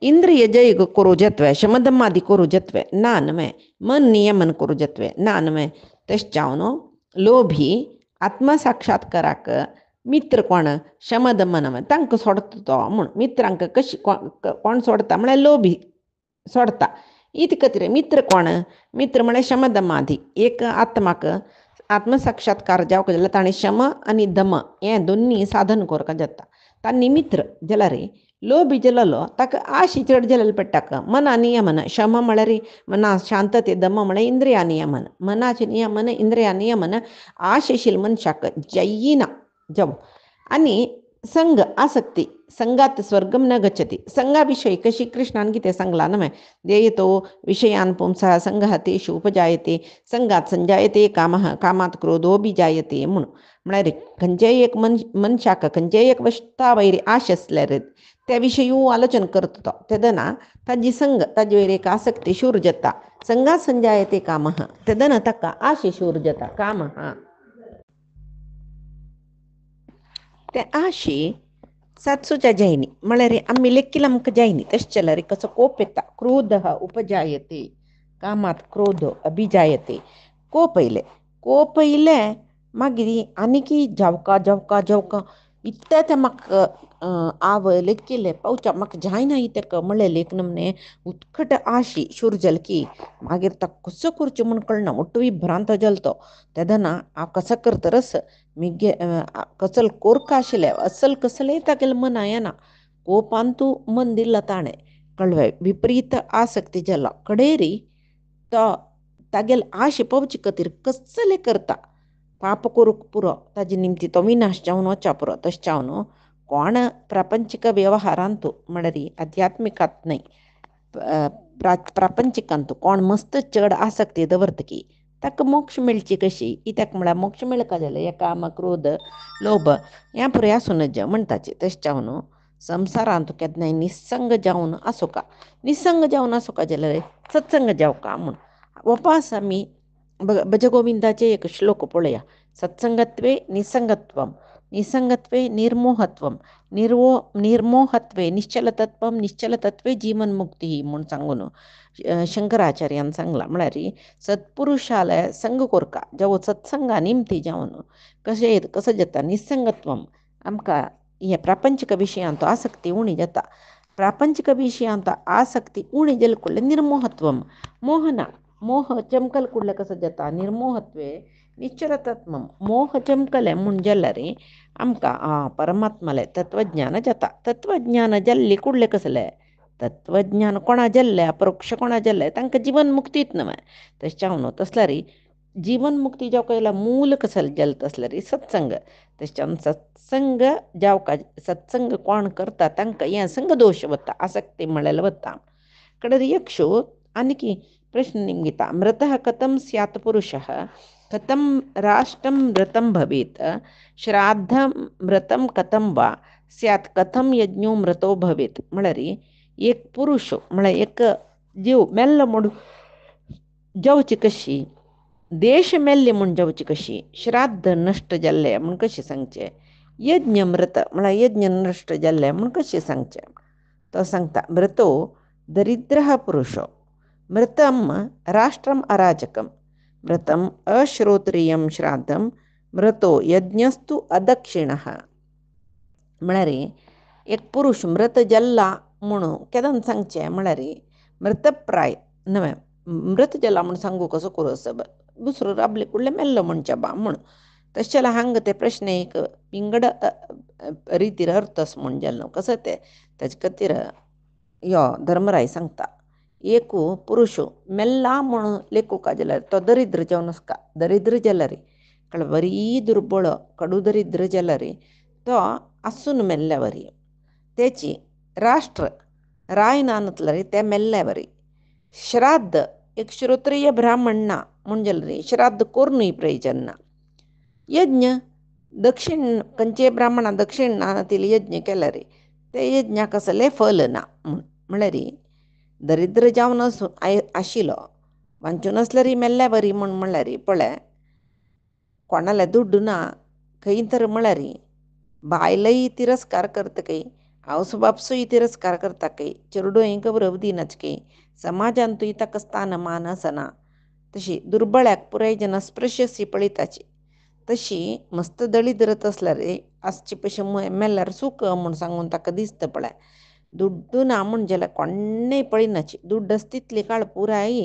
इंद्रिय जय करूं जत्वे शमदमादी करूं जत्वे ना नवे मन नियमन करूं जत्वे ना नवे तशें जावन लोभी आत्मसाक्षात्काराक मित्र कोण शमदमन तांकां सोडता तो म्हूण मित्रांक कशी कोण सोडता म्हळ्यार लोभी सोडता इत खातीर मित्र कोण मित्र म्हळ्यार शमदमादी एक आत्माक आत्मसाक्षात्कार जावंक जाल्यार ताणें शम आनी दम हें दोनी साधन करपाक जाता तांणी मित्र जाल्यार लोभी जालो ताका आशी चड जालेली पडटा मना नियमन शम म्हळ्यार मना शांतते दम म्हळ्यार इंद्रिया नियमन मनाचें नियमन इंद्रिया नियमन आश आशिल्ल्या मनशाक जयिना जावं आनी संग आसक्ती संगात स्वर्गम न गच्छति संगा विषयी कशी कृष्णान गीते सांगला नवे देयतो विषयान पुंसा संगः तेषु उपजायते संगात संजायते कामः कामात क्रोधो बिजायते म्हणून म्हळ्यार खंयचेय एक मनशाक खंयचेय एक वस्ता वयर आश आसल्यार त्या विशयी आलोचन करता तो तेदना ताजी संग ताजे वयर एक आसक्ती शूर जाता संगात संजायते कामः तेदना ताका आश शूर जाता कामः ते आशी सातसूच्या जायनी म्हळ्यार आमी लेखील आमकां जायनी तशें जाल्यार कसो कोप येता क्रोधः उपजायते कामात क्रोध अभिजायते कोप येयले मागीर आनीकी जावका जावका जावका इतले ते म्हाका आव लेखिल्ले पावच्या म्हाका जायना इतक म्हणलें लेख नमने उत्कट आशी शूर जाल की मागीर ताका कसो करचें म्हूण कळना मोठो विभ्रांत जालो तो तेदना हांव कसो करतरस मिगे कसल कोरका आशिल्लें असल कसलेय तागेलें मन येना कोपान तूं मन दिला ताणें कळ्ळें विपरीत आसक्ती जाला कडेरी तो तागेले आश पावचे खातीर कसलें करता पाप करूंक पुरो ताजे निमती तो विनाश जावन वचा पुरो तशें जावन कोण प्रापंचीक वेवहारांत म्हळ्यार आध्यात्मिकांत न्हय प्रापंचिकांत कोण मस्त चड आसक्ती दवरतकी ताका मोक्ष मेळची कशी कित्याक म्हळ्यार मोक्ष मेळका जाल्यार हे काम क्रोध लोभ ह्या पुरे आसूं नज म्हणटाचे तशें जावन संवसारांत केन्नाय निसंग जावन आसोका निसंग जावन आसोका जाल्यार सत्संग जावका म्हूण वपास आमी भजगोविंदाचे एक श्लोक पळोवया सत्संगत्वे निसंगत्वम निसंगत्वे निर्मोहत्वम निर्मोहत्वे निश्चलतत्वम निश्चलतत्वे जीवनमुक्ती म्हूण सांगून शंकराचार्यान सांगला म्हळ्यार सत्पुरुशाले संग कोरका जावं सत्संगा निमती जावन कसो जाता निसंगत्वम आमकां हे ಪ್ರಾಪಂಚಿಕ ವಿಷಯ ಅಂತ ಆಸಕ್ತಿ ಉಣಿ ಜತ ಪ್ರಾಪಂಚಿಕ ವಿಷಯ ಅಂತ ಆಸಕ್ತಿ ಉಣಿ ಜಲ್ಕೊಳ್ಳೆ ನಿರ್ಮೋಹತ್ವಂ ಮೋಹನ ಮೋಹ ಚಮಕಲ್ ಕುಡ್ಲೆ ಕಸ ಜತ ನಿರ್ಮೋಹತ್ವೇ ನಿಶ್ಚಲತತ್ವಂ ಮೋಹ ಚಮಕಲೆ ಮುಂಜಲ್ಲರಿ आमका परमात्माले तत्वज्ञान जाता तत्वज्ञान जल्ली कुडले कसले तत्वज्ञान कोणा जल्ले अपरोक्ष कोणा जल्ले तांकां जीवन मुक्तीत नव्हे तशें न्हू तसल्या री जीवन मुक्ती जावं कयला मूल कसल जल तसल्या री सत्संग तशें सत्संग जावका सत्संग कोण करता तांकां हें संग दोश वता आसक्ती म्हळ्यार वता कडेन यक्षो आनीक प्रश्न निमगिता मृतः कथं स्यात् पुरुषः कथं राष्ट्रं मृतं भवेत् श्राद्धं मृतं कथं वा स्यात् कथं यज्ञो मृतो भवेत् म्हळ्यार एक पुरुष म्हळ्यार एक जीव मेल्लो म्हूण जावची कशी देश मेल्ले म्हूण जावची कशी श्राद्ध नश्ट जाल्ले म्हूण कशें सांगचें यज्ञ मृत म्हळ्यार यज्ञ नश्ट जाल्ले म्हूण कशें सांगचें तो सांगता मृतो दरिद्रः पुरुषो मृतं राष्ट्रम् अराजकं मृतम् अश्रोत्रियं श्राद्धं मृतो यज्ञस्तु अदक्षिणः म्हळ्यार एक पुरुष मृत जल्ला म्हणून केदोन सांगचें म्हळ्यार मृतप्राय न्हय मृत जल्ला म्हूण सांगू कसो करूं सब दुसरो राबले कुडले मेल्लो म्हणचे बा म्हूण तशें हांगा ते प्रश्न एक पिंगड रितीर अर्थस म्हूण जालो कसो ते तेजे खातीर यो धर्मराय सांगता एक पुरुष मेल्ला म्हणून लेखूका जाल्यार तो दरिद्र जावन आसता दरिद्र जाल्यार कळ्ळें बरी दुर्बळ कडू दरिद्र जाल्यार तो आसून मेल्ल्या वरी तेची राष्ट्र राय ना नतल्यार ते मेल्ल्या वरी श्राद्ध एक श्रोत्रिय ब्राह्मण ना म्हूण जाल्यार श्राद्ध करूनय प्रयोजन ना यज्ञ दक्षिण खंयचे ब्राह्मणा दक्षिण ना नातील यज्ञ केल्यार ते यज्ञाक कसलें फल ना म्हळ्यार दरिद्र जावन आशिल्लो वांचून आसल्यार मेल्ल्या बरी म्हळ्यार पळय कोणाले दुड्ड ना खंय तर म्हळ्यार बायलय तिरस्कार करतकय आवस बापूय तिरस्कार करतकय चेडूय गौरव दिनाचकय समाजांतूय ताका स्थान मान आसना तशी दुर्बळ्याक पुराय जन स्पृश्यसी पळयताची तशी मस्त दळिद्रत आसल्यार आसची पयशे मेल्यार सूख म्हूण सांगून ताका दिसता पळय दुड्ड ना म्हूण जाल्यार कोण्णय पळयनाची दुड्ड आसा तितली काळ पुराय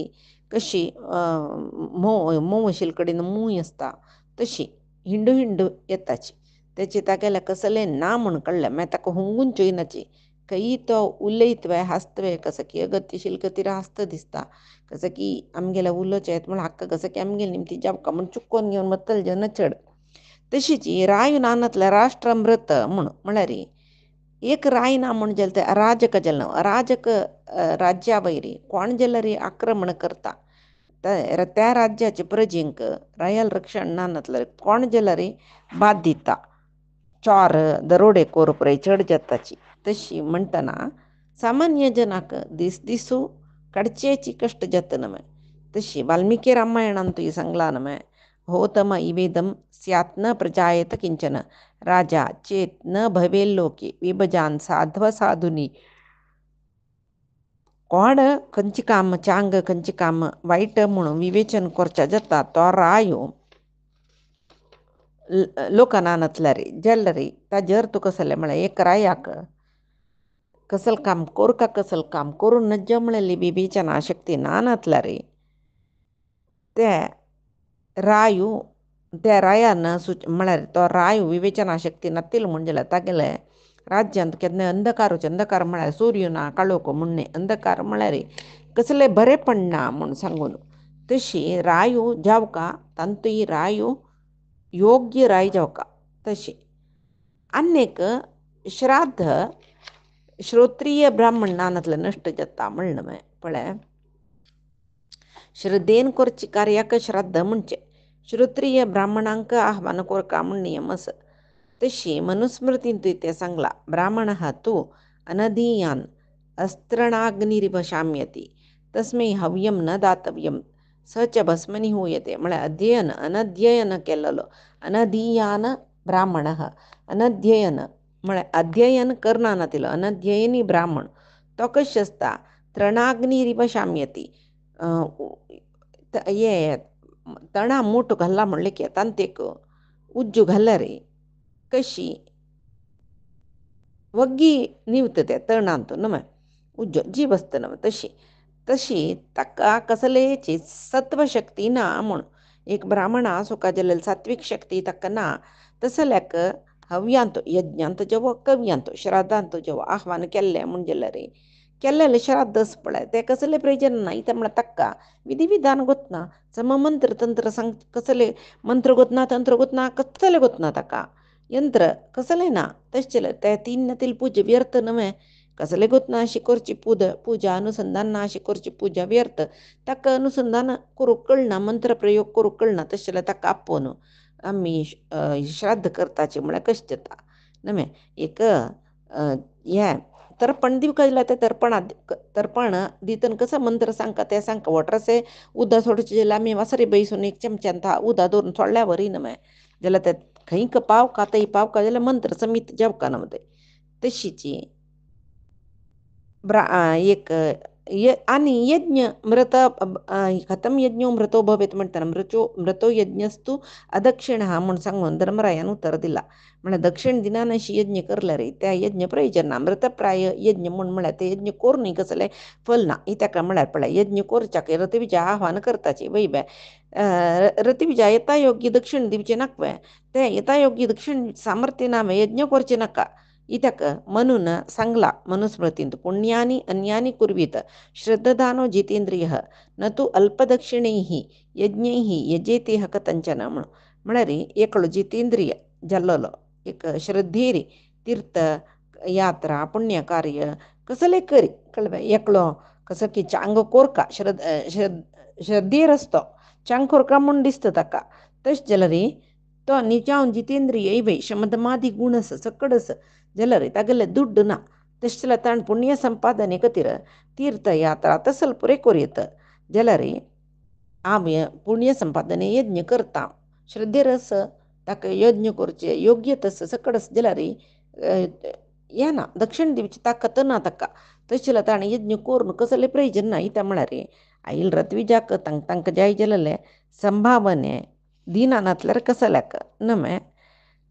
कशी मोवशील कडेन मूय आसता तशी हिंडू हिंडू येताची तेचे तागेल्या कसलें ना म्हूण कळ्ळें मागीर ताका हुंगून चोयनाची खंय तो उलयतवे हांसतवे कसो की अगत्यशील खातीर हांसता दिसता कसो की आमगेल्या उलोवचें येता म्हूण हाका कसो की आमगेली निमती जावका म्हूण चुकोवन घेवन वतल जेन्ना चड तशीच राय ना नातल्या राष्ट्र मृत म्हळ्यार एक राय ना म्हूण जाल्यार ते अराजक जालें अराजक राज्या वयरी कोण जाल्यार आक्रमण करता त्या राज्याचे प्रजेंक रायल रक्षण ना नातल्यार कोण जाल्यार बाद दिता चोर दरोडेखोर पळय चड जाताची तशी म्हणटना सामान्य जनाक दीस दिसू काडचेची कश्ट जाता नमे तशी वाल्मिकी रामायणांतूय सांगला नमे होतम इवेदम स्यात् न प्रजायेत किंचन राजा चेत न भवेल्लोके विभजान साध्व साधुनी कोण खंयची काम चांग खंयची काम वायट म्हणून विवेचन करचें जाता तो रायो लोकांना नतल्यार जाल्यार ताजे अर्थ कसले म्हळ्यार एक रायाक कसल काम कोर का कसल काम करून नज्ज म्हळ्यार विवेचना शक्ती ना नातल्यार ते रायू त्या रायान म्हळ्यार तो राय विवेचना शक्ती नातिल म्हूण जाल्यार तागेले राज्यांत केन्ना अंधकार म्हळ्यार सूर्य ना काळोख म्हणणे अंधकार म्हळ्यार कसलें बरेंपण ना म्हूण सांगून तशी रायो जावका तांतूय रायो योग्य राय जावका तशी आनीक श्राद्ध श्रोत्रिय ब्राह्मण ना नातल्यार नश्ट जाता म्हणलें पळय श्रद्धेन करची कार्याक श्राद्ध म्हणचें श्रोत्रिय ब्राह्मणांक आव्हान कोरका म्हूण नियम आसा तशी मनुस्मृतींतूय ते सांगला ब्राह्मणः तु अनधीयान अस्त्रणाग्निरिव शाम्यति तस्मै हव्यम न दातव्यम स च भस्मनि हूयते म्हळ्यार अनध्ययन केलेलो अनधीयान ब्राह्मणः अनध्ययन म्हळ्यार अध्ययन करना नातिलो अनध्ययनी ब्राह्मण तो कशें आसता तृणाग्निरिव शाम्यति हे तणा मूठ घाला म्हणले की तांतेक उज्जू घाल्या रे कशी ಒಗ್ಗಿ ನೀವ್ತದೆ ತಣ್ಣಂತು ನಮ ಉಜ್ಜೋ ಜೀವಸ್ತು ನಮ ತशी तशी ताका कसलेची सत्वशक्ती ना म्हूण एक ब्राह्मण सुका जाल्यार सात्वीक शक्ती ताका ना तसल्याक हव्यांत यज्ञांत जेवो कव्यांत श्राद्धांत जेवो आव्हान केल्लें म्हण जाल्यार केल्लें श्राद्ध पळय तें कसलें प्रयोजन ना इता म्हळ्यार ताका विधी विधान गोतना सममंत्र तंत्र सांग कसले मंत्र गोतना तंत्र गोतना कसले गोतना ताका यंत्र कसलें ना तशें जाल्यार ते तीन नतील पूजा व्यर्थ न्हय कसले गोतना अशी करची पूजा अनुसंधान ना अशी करची पूजा व्यर्थ ताका अनुसंधान करूंक कळना मंत्र प्रयोग करूंक कळना तशें जाल्यार ताका आपोवन आमी श्राद्ध करताचें म्हळ्यार कशें जाता न्हय एक हें तर्पण दिवका जाल्यार तें तर्पण दितना कसं मंत्र सांगता तें सांगता वॉटरसे उदक सोडचें जाल्यार आमी वासरे बैसून एक चमच्यान उदक दवरून सोडल्या वरी न्हय जाल्यार तें खंयक पावका थंय पावका जाल्यार मंत्र समीत जेवका न्हय तें तशीची एक आणि यज्ञ मृत कथम यज्ञो मृतो भवेत म्हणटाना मृतो यज्ञस्तू अदक्षिण हा म्हूण सांगून धर्मरायान उतर दिला म्हळ्यार दक्षिण दिनान अशी यज्ञ करल्यार त्या यज्ञ प्रयोजन ना मृतप्राय यज्ञ म्हूण म्हळ्यार ते यज्ञ करूनय कसलें फल ना ताका म्हळ्यार पळय यज्ञ करच्याक रथविजा आव्हान करताची वैबे रथविजा यथायोग्य दक्षिण दिवचे नाकवे ते यथायोग्य दक्षिण सामर्थ्य नामे यज्ञ करचे नाका इतक म्हणून सांगला मनुस्मृतींत पुण्यानी अन्यानी कुर्वीत श्रद्धदानो जितेंद्रिय न तू अल्पदक्षिणैः यज्ञैः यजेतेह कथंचन म्हळ्यार एकलो जितेंद्रिय जाल्लो एक श्रद्धेरी तीर्थ यात्रा पुण्यकार्य कसले करी कळवे एकलो कसं की चांग कोरका श्रद्धेर असतो चांग कोरका म्हूण दिसता ताका तशें जाल्यार तो निजावन जितेंद्रिय इवय शमदमादी गुणस सकडस जाल्यार तागेले दुड्ड ना तशें जाल्यार ताणें पुण्य संपादने खातीर तीर्थयात्रा तसल पुरे करीत जाल्यार हांव पुण्य संपादने यज्ञ करता श्रद्धेर आस ताका यज्ञ करचे योग्य तस सकडस जाल्यार हें ना दक्षिण दिवची ताकत ना ताका तशें जाल्यार ताणें यज्ञ करून कसलें प्रयोजन ना इता म्हळ्यार आईल रथविजाक तांकां जाय जाल्ले संभावने दिना नातल्यार कसल्याक न्हय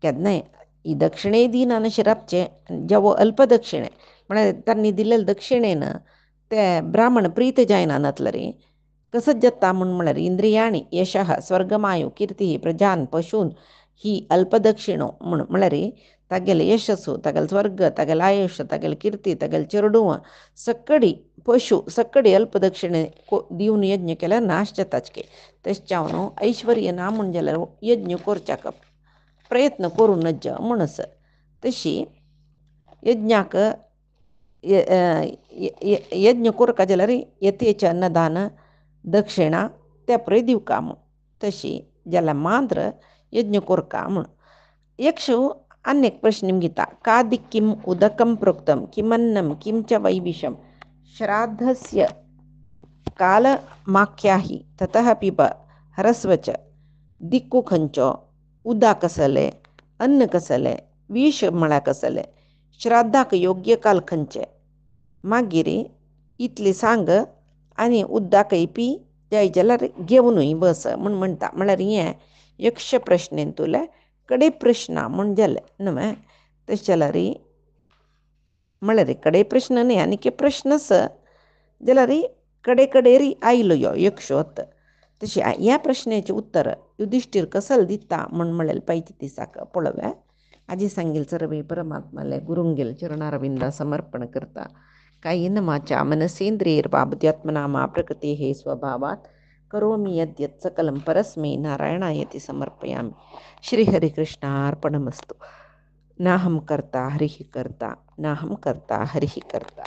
केन्नाय ही दक्षिणे दिना शिरापचे जेवो अल्पदक्षिणे म्हळ्यार तांणी दिल्ले दक्षिणेन ते ब्राह्मण प्रीत जायना नातल्यार कसंच जाता म्हळ्यार इंद्रियाणी यशः स्वर्गमायू कीर्ती प्रजान पशून ही अल्पदक्षिणो म्हळ्यार तागेले यशस्सु तागेले स्वर्ग तागेले आयुश्य तागेले कीर्ती तागेले चेडूं सकडी पशु सकडी अल्पदक्षिणे दिवन यज्ञ केल्यार नाश जाताच तशें जावन ऐश्वर्य ना म्हूण जाल्यार यज्ञ करच्याक प्रयत्न करूं नज म्हणस तशी यज्ञाक यज्ञ करता जाल्यार यथेच अन्नदान दक्षिणा त्या पळय दिवका म्हूण तशी जाल्यार मात्र यज्ञ करता म्हूण यक्षो अनेक प्रश्न गीता कादिक किम उदकम प्रोक्तम किमन्नम किम च वैविषम श्राद्धस्य कालमाख्याहि ततः पिब हरस्वच दिक्कू खंचो उदा कसले अन्न कसले विष म्हळ्यार कसले श्राद्धाक योग्य काल खंयचे मागीर इतले सांग आनी उद्दाकय पी जाय जाल्यार घेवनूय बस म्हूण म्हणटा म्हळ्यार हें यक्ष प्रश्नेन तुले कडे प्रश्न म्हूण जालें न्हय तशें जाल्यार म्हळ्यार कडे प्रश्न न्हय आनी प्रश्नच जाल्यार कडे कडेरी आयलो ह्यो यक्षोत तशें ह्या प्रश्नाचें उत्तर युधिष्ठीर कसले दिता म्हूण म्हळ्यार पैती दिसाक पळोवया आजी सांगेल सर्वे परमात्माले गुरुंगेल चरणारविंदा समर्पण करता कायेन वाचा मनसेंद्रियैर्वा बुद्ध्यात्मना मा प्रकृतेः स्वभावात् करोमि यद्यत् सकलं परस्मै नारायणायति समर्पयामि श्रीहरिकृष्णार्पणमस्तु नाहं कर्ता हरिः कर्ता नाहं कर्ता हरिः कर्ता।